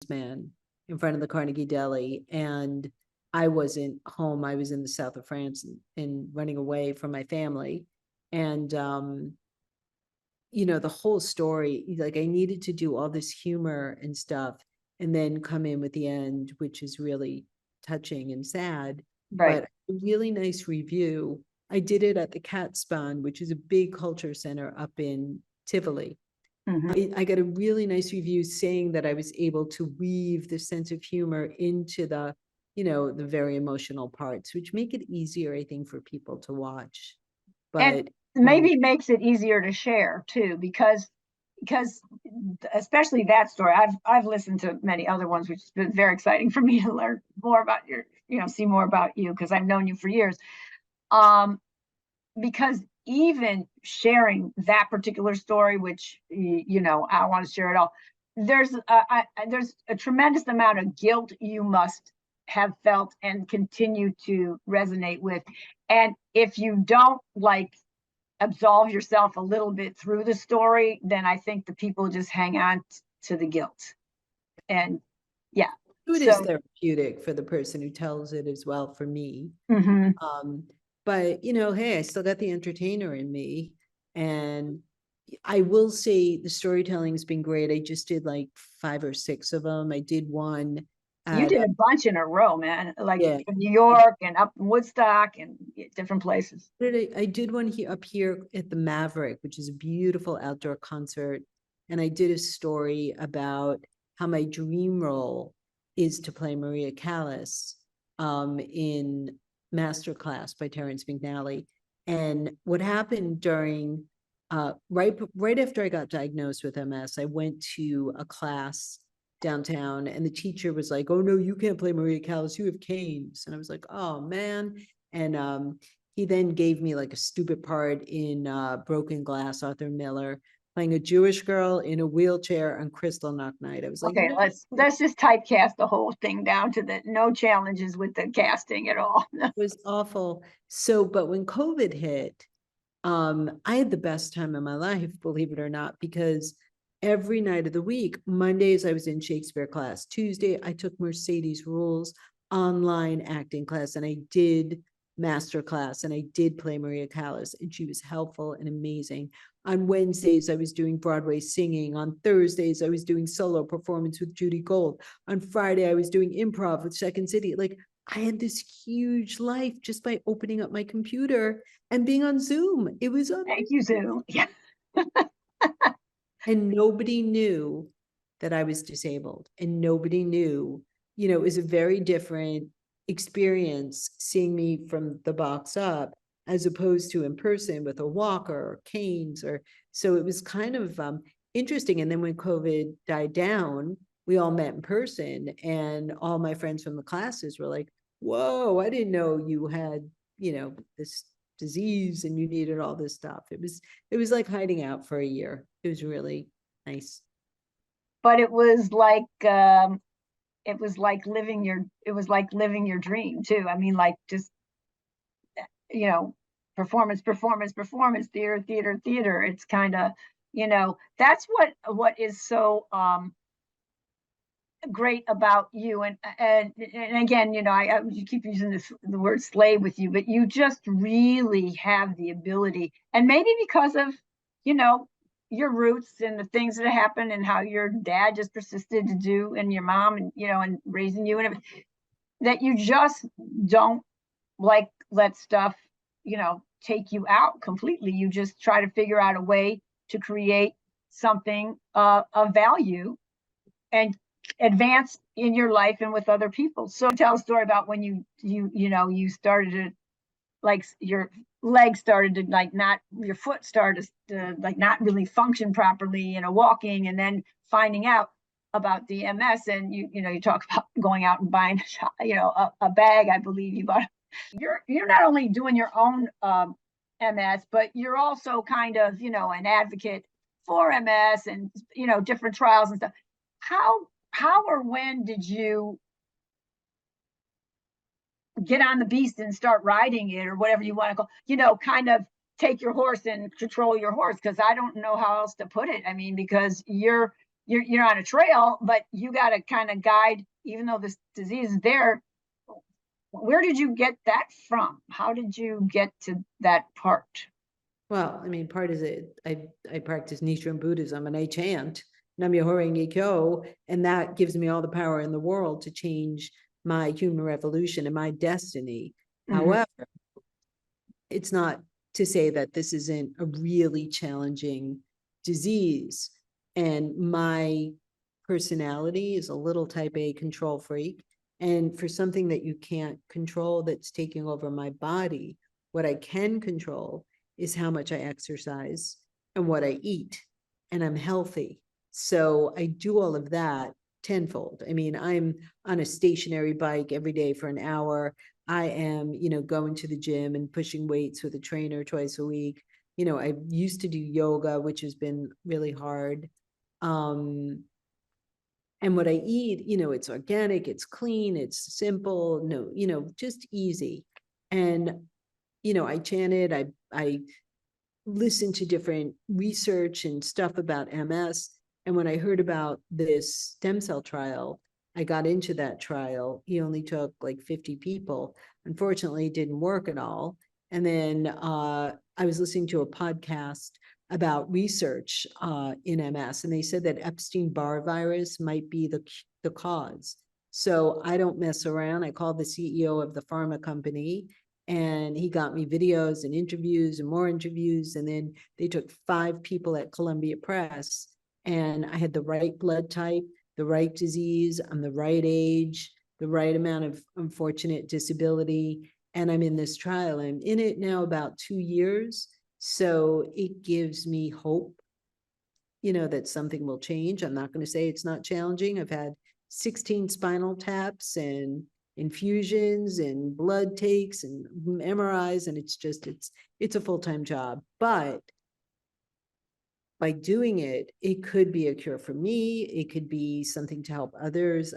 policeman in front of the Carnegie Deli, and I wasn't home. I was in the south of France and running away from my family. And, the whole story, like I needed to do all this humor and stuff and then come in with the end, which is really touching and sad, Right. but a really nice review. I did it at the Cat Spawn, which is a big culture center up in Tivoli. I got a really nice review saying that I was able to weave the sense of humor into the very emotional parts, which make it easier, I think, for people to watch. And But maybe makes it easier to share too, because especially that story, I've listened to many other ones, which has been very exciting for me to learn more about see more about you, because I've known you for years. Because even sharing that particular story, which I want to share it all, there's a tremendous amount of guilt you must have felt and continue to resonate with. And if you don't absolve yourself a little bit through the story, then I think the people just hang on to the guilt. And yeah, it is therapeutic for the person who tells it as well, for me. But hey, I still got the entertainer in me. And I will say the storytelling has been great. I just did like 5 or 6 of them. I did one. You did a bunch in a row, man, in New York and up in Woodstock and different places. I did one up here at the Maverick, which is a beautiful outdoor concert. And I did a story about how my dream role is to play Maria Callas in Masterclass by Terrence McNally. And what happened during right after I got diagnosed with MS, I went to a class downtown and the teacher was like, "Oh no, you can't play Maria Callas, you have canes." And I was like, "Oh man." And he then gave me like a stupid part in Broken Glass, Arthur Miller, playing a Jewish girl in a wheelchair on Kristallnacht night. I was like, okay, no. let's just typecast the whole thing down to the no challenges with the casting at all. It was awful. So, but when COVID hit, I had the best time of my life, believe it or not, because every night of the week, Mondays I was in Shakespeare class. Tuesday I took Mercedes Rules online acting class, and I did master class, and I did play Maria Callas, and she was helpful and amazing. On Wednesdays I was doing Broadway singing. On Thursdays I was doing solo performance with Judy Gold. On Friday I was doing improv with Second City. Like, I had this huge life just by opening up my computer and being on Zoom. It was Thank you, Zoom. Yeah. And nobody knew that I was disabled, and nobody knew, it was a very different experience seeing me from the box up as opposed to in person with a walker or canes, or so it was kind of interesting. And then when COVID died down, we all met in person, and all my friends from the classes were like, "Whoa, I didn't know you had, this disease and you needed all this stuff." It was like hiding out for a year. It was really nice. But it was like living your dream too. I mean, just performance, theater. It's kind of, that's what is so great about you. And again, you keep using the word slave with you, but you just really have the ability, and maybe because of your roots and the things that happen and how your dad just persisted to do, and your mom, and and raising you, and everything, that you just don't let stuff take you out completely. You just try to figure out a way to create something of value and advance in your life and with other people. So tell a story about when you started to, your legs started to your foot started to not really function properly, walking, and then finding out about the MS. And you talk about going out and buying a bag. I believe you bought. You're not only doing your own MS, but you're also kind of an advocate for MS and different trials and stuff. How or when did you get on the beast and start riding it, or whatever you want to call, kind of take your horse and control your horse? Because I don't know how else to put it. I mean, because you're you're on a trail, but you got to kind of guide, even though this disease is there. Where did you get that from? How did you get to that part? Well, I mean, part is it, I practice Nichiren Buddhism and I chant Nam-myoho Renge Kyo, and that gives me all the power in the world to change my human revolution and my destiny. However, it's not to say that this isn't a really challenging disease. And my personality is a little type A control freak. And for something that you can't control that's taking over my body, what I can control is how much I exercise and what I eat. And I'm healthy. So I do all of that tenfold. I mean, I'm on a stationary bike every day for an hour. I am, going to the gym and pushing weights with a trainer twice a week. I used to do yoga, which has been really hard. And what I eat, it's organic, it's clean, it's simple, no, just easy. And, I chanted, I listened to different research and stuff about MS. And when I heard about this stem cell trial, I got into that trial. He only took like 50 people. Unfortunately, it didn't work at all. And then I was listening to a podcast about research in MS, and they said that Epstein-Barr virus might be the cause. So I don't mess around. I called the CEO of the pharma company, and he got me videos and interviews and more interviews. And then they took 5 people at Columbia Press, and I had the right blood type, the right disease, I'm the right age, the right amount of unfortunate disability. And I'm in this trial. I'm in it now about 2 years. So it gives me hope, that something will change. I'm not going to say it's not challenging. I've had 16 spinal taps and infusions and blood takes and MRIs, and it's a full-time job. But by doing it, it could be a cure for me. It could be something to help others.